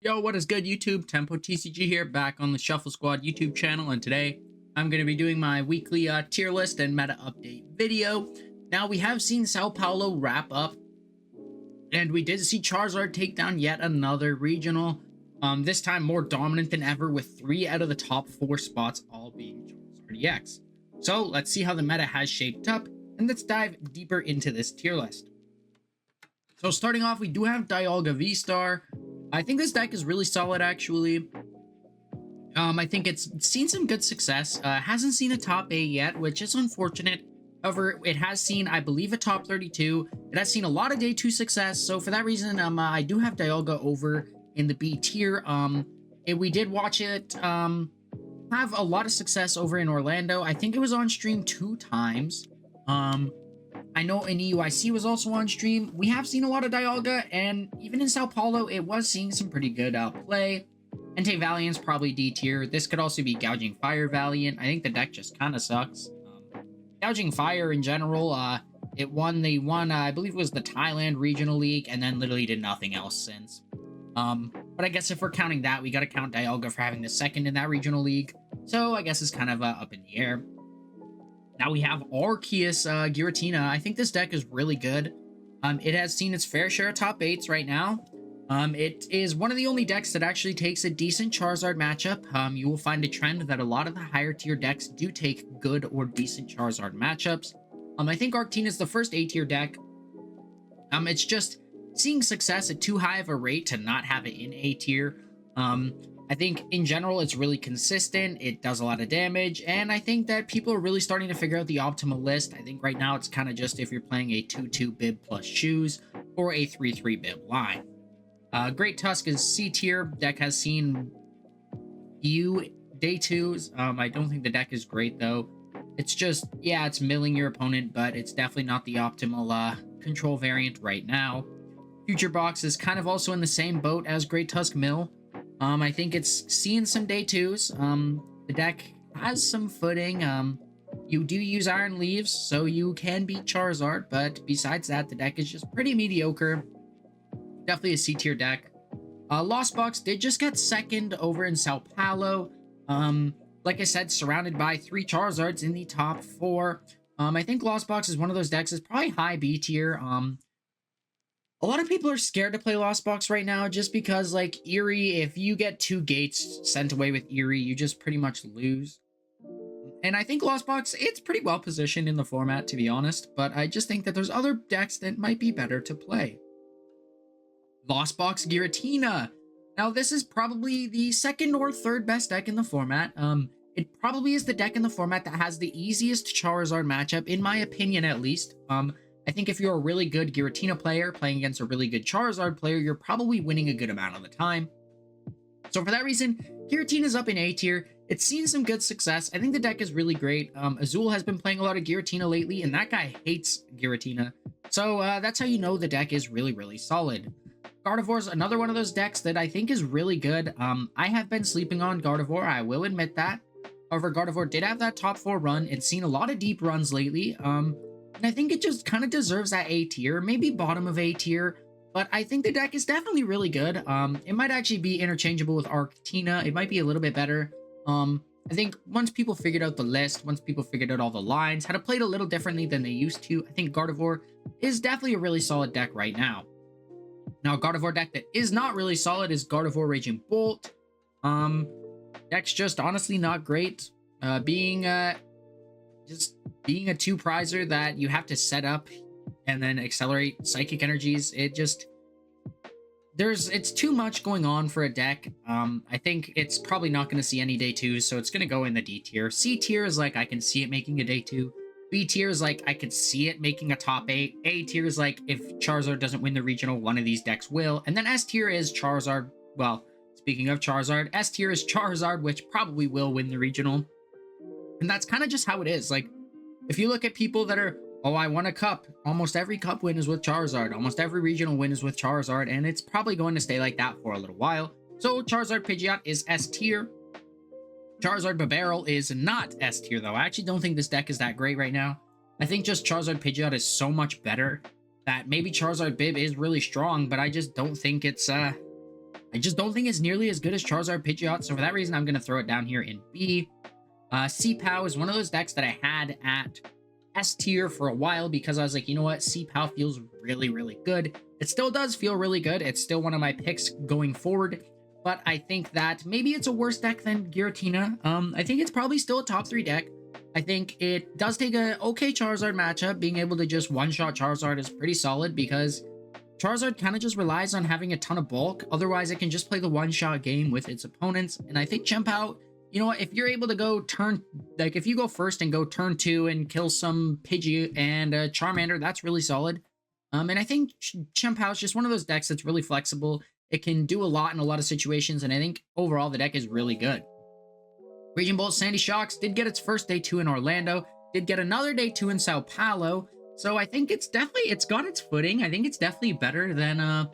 Yo, what is good, YouTube? Tempo TCG here, back on the Shuffle Squad YouTube channel, and today I'm going to be doing my weekly tier list and meta update video. Now, we have seen Sao Paulo wrap up, and we did see Charizard take down yet another regional, this time more dominant than ever, with 3 out of the top 4 spots all being Charizard EX. So, let's see how the meta has shaped up, and let's dive deeper into this tier list. So, starting off, we do have Dialga V-Star. I think this deck is really solid, actually. I think it's seen some good success. Hasn't seen a top 8 yet, which is unfortunate. However, it has seen, I believe, a top 32. It has seen a lot of day 2 success. So for that reason, I do have Dialga over in the B tier. We did watch it have a lot of success over in Orlando. I think it was on stream 2 times. I know in EUIC was also on stream. We have seen a lot of Dialga, and even in Sao Paulo, it was seeing some pretty good play. Entei Valiant's probably D tier. This could also be Gouging Fire Valiant. I think the deck just kind of sucks. Gouging Fire in general, it won I believe it was the Thailand Regional League, and then literally did nothing else since. But I guess if we're counting that, we got to count Dialga for having the second in that Regional League. So I guess it's kind of up in the air. Now we have Arceus Giratina. I think this deck is really good. It has seen its fair share of top 8s right now. It is one of the only decks that actually takes a decent Charizard matchup. You will find a trend that a lot of the higher tier decks do take good or decent Charizard matchups. I think Arceus is the first A tier deck. It's just seeing success at too high of a rate to not have it in A tier. I think in general it's really consistent, it does a lot of damage, and I think that people are really starting to figure out the optimal list. I think right now it's kind of just if you're playing a 2-2 bib plus shoes or a 3-3 bib line. Great Tusk is C tier. Deck has seen few day 2s. I don't think the deck is great though. It's just, yeah, it's milling your opponent, but it's definitely not the optimal control variant right now. Future Box is kind of also in the same boat as Great Tusk Mill. I think it's seeing some day 2s. The deck has some footing. You do use Iron Leaves, so you can beat Charizard, but besides that, the deck is just pretty mediocre. Definitely a C tier deck. Lost Box did just get second over in Sao Paulo. Like I said, surrounded by 3 Charizards in the top 4. I think Lost Box is one of those decks that's probably high B tier. A lot of people are scared to play Lost Box right now just because, like, Eerie, if you get 2 gates sent away with Eerie, you just pretty much lose. And I think Lost Box, it's pretty well positioned in the format, to be honest, but I just think that there's other decks that might be better to play. Lost Box Giratina. Now, this is probably the second or third best deck in the format. It probably is the deck in the format that has the easiest Charizard matchup, in my opinion at least. I think if you're a really good Giratina player playing against a really good Charizard player, you're probably winning a good amount of the time. So for that reason, Giratina's up in A tier. It's seen some good success. I think the deck is really great. Azul has been playing a lot of Giratina lately, and that guy hates Giratina. So that's how you know the deck is really, really solid. Gardevoir's another one of those decks that I think is really good. I have been sleeping on Gardevoir, I will admit that. However, Gardevoir did have that top 4 run. It's seen a lot of deep runs lately. And I think it just kind of deserves that A tier, maybe bottom of A tier, but I think the deck is definitely really good. It might actually be interchangeable with Arceus. It might be a little bit better. I think once people figured out the list, once people figured out all the lines, had to play it a little differently than they used to, I think Gardevoir is definitely a really solid deck right now. Now, a Gardevoir deck that is not really solid is Gardevoir Raging Bolt. Deck's just honestly not great. Being a 2-prizer that you have to set up and then accelerate psychic energies, it's too much going on for a deck. I think it's probably not going to see any day 2s, so it's going to go in the D tier. C tier is like, I can see it making a day 2. B tier is like, I could see it making a top 8. A tier is like, if Charizard doesn't win the regional, one of these decks will. And then S tier is Charizard. Well, speaking of Charizard, S tier is Charizard, which probably will win the regional. And that's kind of just how it is. Like, if you look at people that are, oh, I won a cup, almost every cup win is with Charizard. Almost every regional win is with Charizard, and it's probably going to stay like that for a little while. So Charizard Pidgeot is S tier. Charizard Babarrel is not S tier, though. I actually don't think this deck is that great right now. I think just Charizard Pidgeot is so much better that maybe Charizard Bib is really strong, but I just don't think it's I just don't think it's nearly as good as Charizard Pidgeot, so for that reason, I'm going to throw it down here in B. Cpow is one of those decks that I had at S tier for a while because I was like, you know what, Cpow feels really, really good. It still does feel really good. It's still one of my picks going forward, but I think that maybe it's a worse deck than Giratina. I think it's probably still a top 3 deck. I think it does take a okay Charizard matchup. Being able to just one-shot Charizard is pretty solid because Charizard kind of just relies on having a ton of bulk. Otherwise, it can just play the one-shot game with its opponents. And I think Chpow, you know what, if you're able to go turn, like if you go first and go turn 2 and kill some Pidgey and Charmander, that's really solid. And I think Chpow is just one of those decks that's really flexible. It can do a lot in a lot of situations, and I think overall the deck is really good. Raging Bolt Sandy Shocks did get its first day 2 in Orlando, did get another day 2 in Sao Paulo, so I think it's got its footing. I think it's definitely better than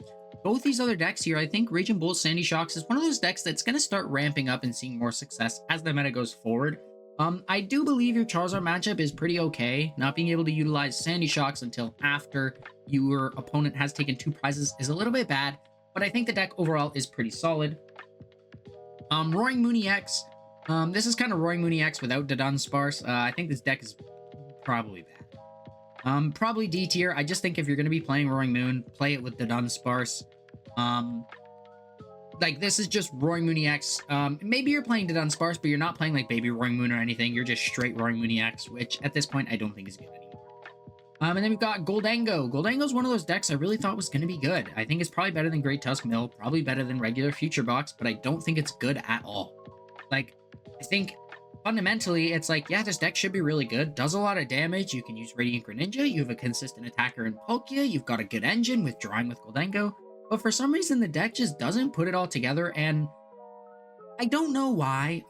both these other decks here. I think Raging Bolt Sandy Shocks is one of those decks that's going to start ramping up and seeing more success as the meta goes forward. I do believe your Charizard matchup is pretty okay. Not being able to utilize Sandy Shocks until after your opponent has taken 2 prizes is a little bit bad, but I think the deck overall is pretty solid. Roaring Mooney X. This is kind of Roaring Mooney X without the Dunsparce. I think this deck is probably bad. Probably D tier. I just think if you're going to be playing Roaring Moon, play it with the Dunsparce. Like, this is just Roaring Mooney X. Maybe you're playing the Dunsparce, but you're not playing, like, Baby Roaring Moon or anything. You're just straight Roaring Mooney X, which, at this point, I don't think is good anymore. And then we've got Goldango. Goldango's one of those decks I really thought was going to be good. I think it's probably better than Great Tusk Mill, probably better than regular Future Box, but I don't think it's good at all. Like, I think fundamentally, it's like, yeah, this deck should be really good. Does a lot of damage. You can use Radiant Greninja. You have a consistent attacker in Palkia. You've got a good engine with drawing with Goldango. But for some reason, the deck just doesn't put it all together, and I don't know why.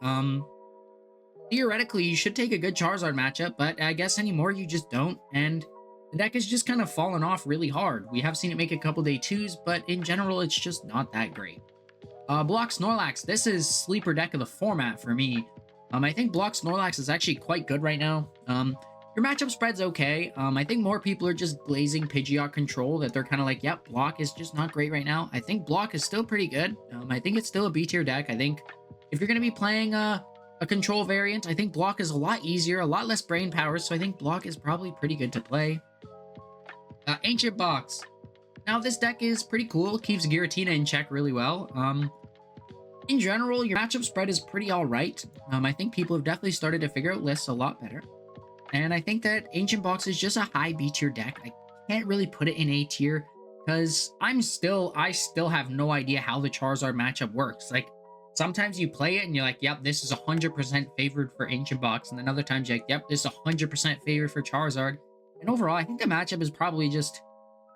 Theoretically, you should take a good Charizard matchup, but I guess anymore you just don't, and the deck has just kind of fallen off really hard. We have seen it make a couple day 2s, but in general, it's just not that great. Block Snorlax. This is sleeper deck of the format for me. I think Block Snorlax is actually quite good right now. Your matchup spread's okay. I think more people are just glazing Pidgeot control, that they're kind of like, yep, Block is just not great right now. I think Block is still pretty good. I think it's still a B tier deck. I think if you're going to be playing a control variant, I think Block is a lot easier, a lot less brain power, so I think Block is probably pretty good to play. Ancient Box. Now, this deck is pretty cool. It keeps Giratina in check really well. In general, your matchup spread is pretty alright. I think people have definitely started to figure out lists a lot better. And I think that Ancient Box is just a high B tier deck. I can't really put it in A tier because I still have no idea how the Charizard matchup works. Like, sometimes you play it and you're like, yep, this is 100% favored for Ancient Box. And then other times you're like, yep, this is 100% favored for Charizard. And overall, I think the matchup is probably just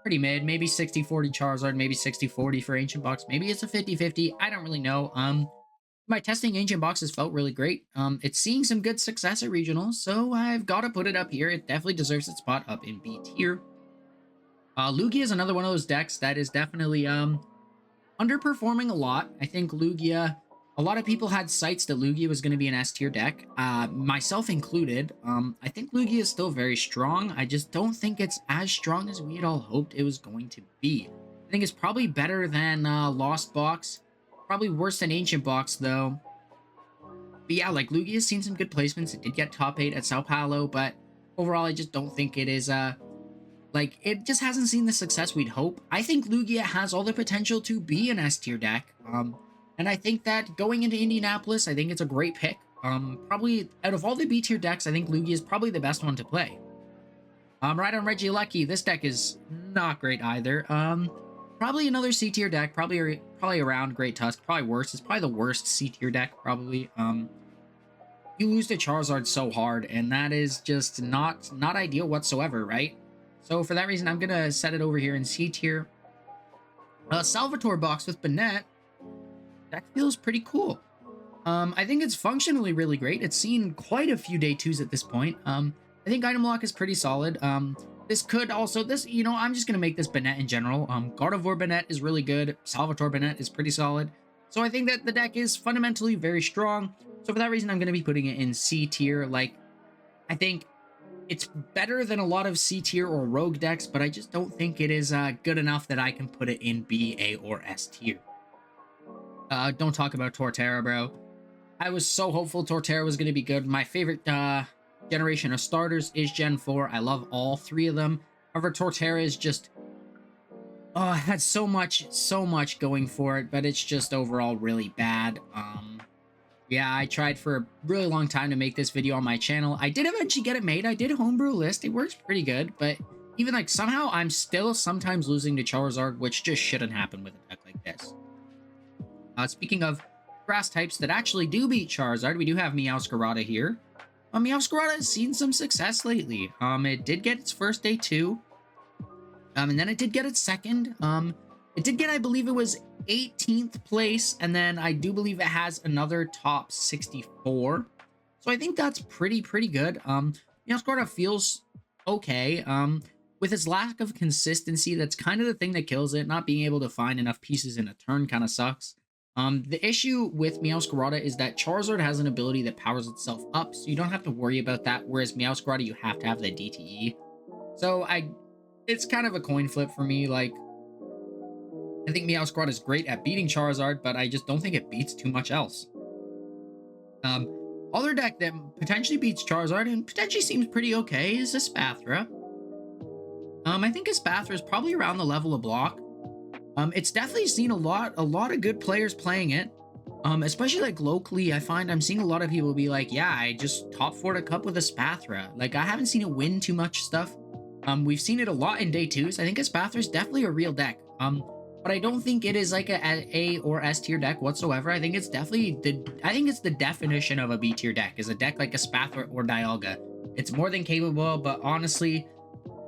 pretty mid. Maybe 60-40 Charizard, maybe 60-40 for Ancient Box. Maybe it's a 50-50. I don't really know. My testing Ancient Boxes felt really great. It's seeing some good success at regionals, so I've got to put it up here. It definitely deserves its spot up in B tier. Lugia is another one of those decks that is definitely underperforming a lot. I think Lugia, a lot of people had sights that Lugia was going to be an S tier deck, myself included. I think Lugia is still very strong. I just don't think it's as strong as we had all hoped it was going to be. I think it's probably better than Lost Box. Probably worse than Ancient Box, though. But yeah, like, Lugia's seen some good placements. It did get top 8 at Sao Paulo, but overall, I just don't think it is, like, it just hasn't seen the success we'd hope. I think Lugia has all the potential to be an S tier deck. And I think that going into Indianapolis, I think it's a great pick. Probably, out of all the B tier decks, I think Lugia is probably the best one to play. Right on Regieleki, this deck is not great either. Probably another C tier deck, probably around Great Tusk, probably worse. It's probably the worst C tier deck, probably. You lose to Charizard so hard, and that is just not ideal whatsoever, right? So for that reason, I'm gonna set it over here in C tier. Salvatore Box with Banette. That feels pretty cool. I think it's functionally really great. It's seen quite a few day 2s at this point. I think item lock is pretty solid. This could also, you know, I'm just going to make this Banette in general. Gardevoir Banette is really good. Salvatore Banette is pretty solid. So I think that the deck is fundamentally very strong. So for that reason, I'm going to be putting it in C tier. Like, I think it's better than a lot of C tier or rogue decks, but I just don't think it is good enough that I can put it in B, A, or S tier. Don't talk about Torterra, bro. I was so hopeful Torterra was going to be good. My favorite generation of starters is Gen 4. I love all three of them. However, Torterra is just... Oh, it had so much going for it, but it's just overall really bad. Yeah, I tried for a really long time to make this video on my channel. I did eventually get it made. I did homebrew list. It works pretty good, but even like somehow I'm still sometimes losing to Charizard, which just shouldn't happen with a deck like this. Speaking of grass types that actually do beat Charizard, we do have Meowscarada here. Meowscarada has seen some success lately. It did get its first day 2. And then it did get its second. It did get, I believe it was 18th place, and then I do believe it has another top 64. So I think that's pretty good. Meowscarada feels okay. With its lack of consistency, that's kind of the thing that kills it. Not being able to find enough pieces in a turn kind of sucks. The issue with Meowscarada is that Charizard has an ability that powers itself up, so you don't have to worry about that, whereas Meowscarada, you have to have the DTE. So it's kind of a coin flip for me. Like, I think Meowscarada is great at beating Charizard, but I just don't think it beats too much else. Other deck that potentially beats Charizard and potentially seems pretty okay is Espathra. I think Espathra is probably around the level of Block. It's definitely seen a lot of good players playing it. Especially like locally, I find I'm seeing a lot of people be like, yeah, I just top 4'd a cup with Espathra. Like, I haven't seen it win too much stuff. We've seen it a lot in day 2s. I think Espathra is definitely a real deck. But I don't think it is like a or S tier deck whatsoever. I think it's definitely the definition of a B tier deck, is a deck like Espathra or Dialga. It's more than capable, but honestly,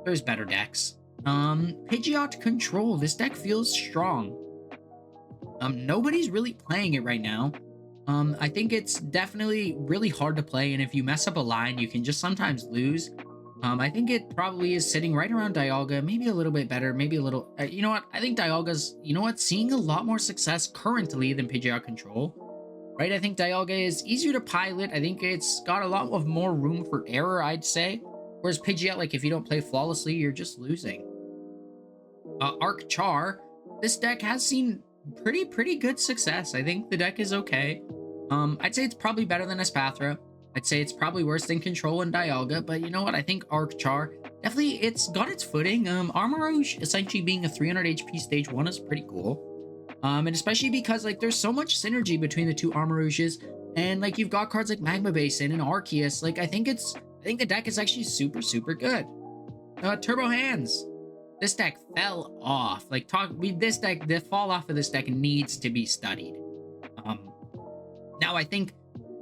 there's better decks. Pidgeot Control. This deck feels strong. Nobody's really playing it right now. I think it's definitely really hard to play, and if you mess up a line, you can just sometimes lose. I think it probably is sitting right around Dialga, maybe a little bit better, maybe a little... you know what? I think Dialga's, seeing a lot more success currently than Pidgeot Control. Right? I think Dialga is easier to pilot. I think it's got a lot of more room for error, I'd say. Whereas Pidgeot, like, if you don't play flawlessly, you're just losing. Char. This deck has seen pretty good success. I think the deck is okay. I'd say it's probably better than Espathra. I'd say it's probably worse than Control and Dialga, but you know what? I think Char, definitely, it's got its footing. Armarouge essentially being a 300 HP stage 1 is pretty cool. And especially because, like, there's so much synergy between the two Armarouges, and, like, you've got cards like Magma Basin and Arceus. Like, I think the deck is actually super good. Turbo Hands. This deck fell off. Like, the fall off of this deck needs to be studied. Now I think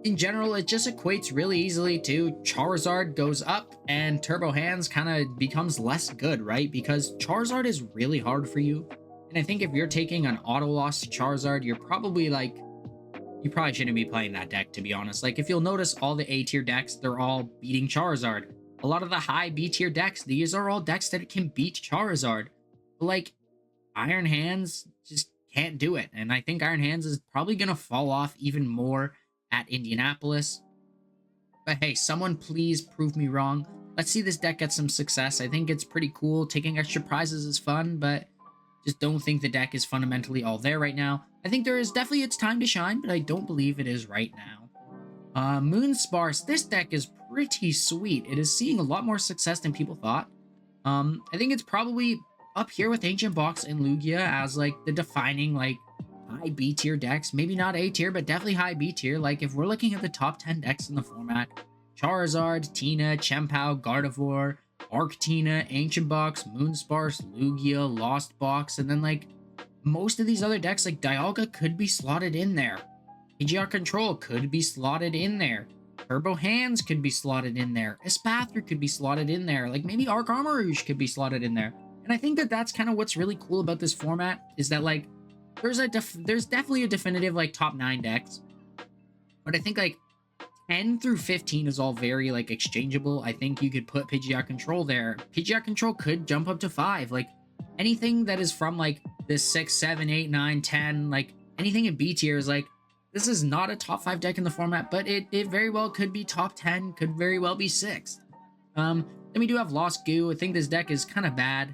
in general, it just equates really easily to Charizard goes up and Turbo Hands kind of becomes less good, right? Because Charizard is really hard for you. And I think if you're taking an auto loss to Charizard, you're probably like, you probably shouldn't be playing that deck, to be honest. Like, if you'll notice, all the A tier decks, they're all beating Charizard. A lot of the high B tier decks, these are all decks that can beat Charizard. But like, Iron Hands just can't do it. And I think Iron Hands is probably going to fall off even more at Indianapolis. But hey, someone please prove me wrong. Let's see this deck get some success. I think it's pretty cool. Taking extra prizes is fun, but just don't think the deck is fundamentally all there right now. I think there is definitely its time to shine, but I don't believe it is right now. Moonsparce. This deck is pretty sweet. It is seeing a lot more success than people thought. I think it's probably up here with Ancient Box and Lugia as like the defining like high B tier decks. Maybe not A tier, but definitely high B tier. Like, if we're looking at the top 10 decks in the format, Charizard, Tina, Chpow, Gardevoir, Arctina, Ancient Box, Moonsparce, Lugia, Lost Box, and then like most of these other decks like Dialga could be slotted in there. Pidgeot Control could be slotted in there. Turbo Hands could be slotted in there. Espathra could be slotted in there. Like, maybe Armarouge could be slotted in there. And I think that that's kind of what's really cool about this format, is that like there's definitely a definitive like top 9 decks, but I think like 10 through 15 is all very like exchangeable. I think you could put Pidgeot Control there. Pidgeot Control could jump up to 5. Like, anything that is from like this 6, 7, 8, 9, 10, like anything in B tier is like, this is not a top 5 deck in the format, but it very well could be top 10, could very well be 6th. Then we do have Lost Goo. I think this deck is kind of bad.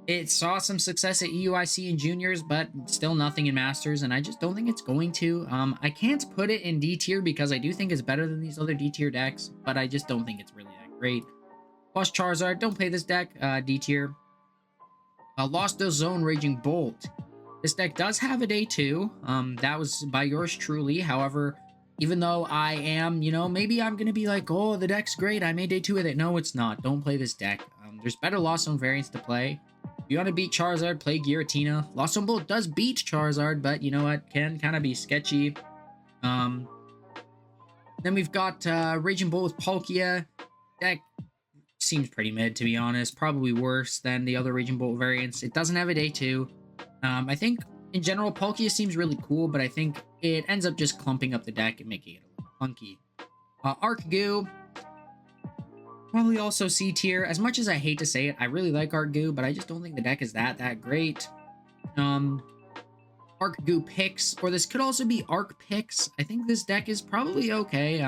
It saw some success at EUIC and juniors, but still nothing in masters, and I just don't think it's going to. I can't put it in D tier because I do think it's better than these other D tier decks, but I just don't think it's really that great. Plus Charizard, don't play this deck, D tier. Lost the Zone Raging Bolt. This deck does have a day 2. That was by yours truly. However, even though I am, maybe I'm going to be like, oh, the deck's great, I made day 2 with it. No, it's not. Don't play this deck. There's better Lost Zone variants to play. If you want to beat Charizard, play Giratina. Lost Zone Bolt does beat Charizard, but you know what? Can kind of be sketchy. Then we've got Raging Bolt with Palkia. Deck seems pretty mid, to be honest. Probably worse than the other Raging Bolt variants. It doesn't have a day 2. I think, in general, Palkia seems really cool, but I think it ends up just clumping up the deck and making it a little clunky. Arc-Goo. Probably also C tier. As much as I hate to say it, I really like Arc-Goo, but I just don't think the deck is that great. Arc-Goo Pix, or this could also be Arc-Pix. I think this deck is probably okay.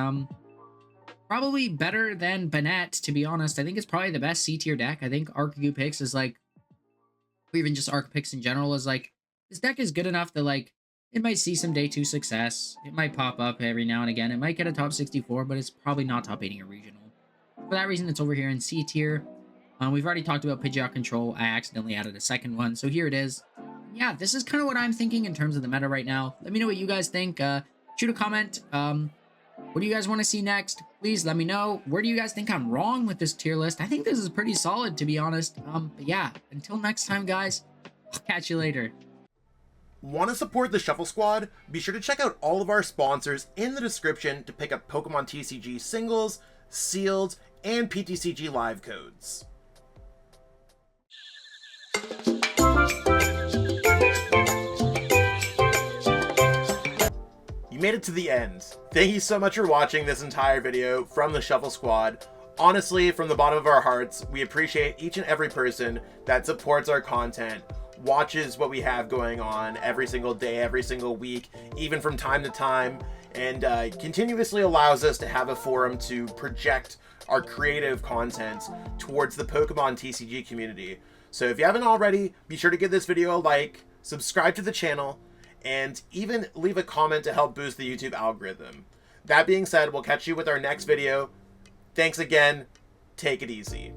Probably better than Banette, to be honest. I think it's probably the best C tier deck. I think Arc-Goo Pix is like, or even just Arc-Pix in general, is like, this deck is good enough that like, it might see some day 2 success. It might pop up every now and again. It might get a top 64, but it's probably not top 8ing a regional. For that reason, it's over here in C tier. We've already talked about Pidgeot Control. I accidentally added a second one, so here it is. Yeah, this is kind of what I'm thinking in terms of the meta right now. Let me know what you guys think. Shoot a comment. What do you guys want to see next? Please let me know. Where do you guys think I'm wrong with this tier list? I think this is pretty solid, to be honest. But yeah, until next time, guys, I'll catch you later. Want to support the Shuffle Squad? Be sure to check out all of our sponsors in the description to pick up Pokemon TCG singles, sealed, and PTCG live codes. You made it to the end. Thank you so much for watching this entire video from the Shuffle Squad. Honestly, from the bottom of our hearts, we appreciate each and every person that supports our content, watches what we have going on every single day, every single week, even from time to time, and continuously allows us to have a forum to project our creative content towards the Pokemon TCG community. So if you haven't already, be sure to give this video a like, subscribe to the channel, and even leave a comment to help boost the YouTube algorithm. That being said, we'll catch you with our next video. Thanks again. Take it easy.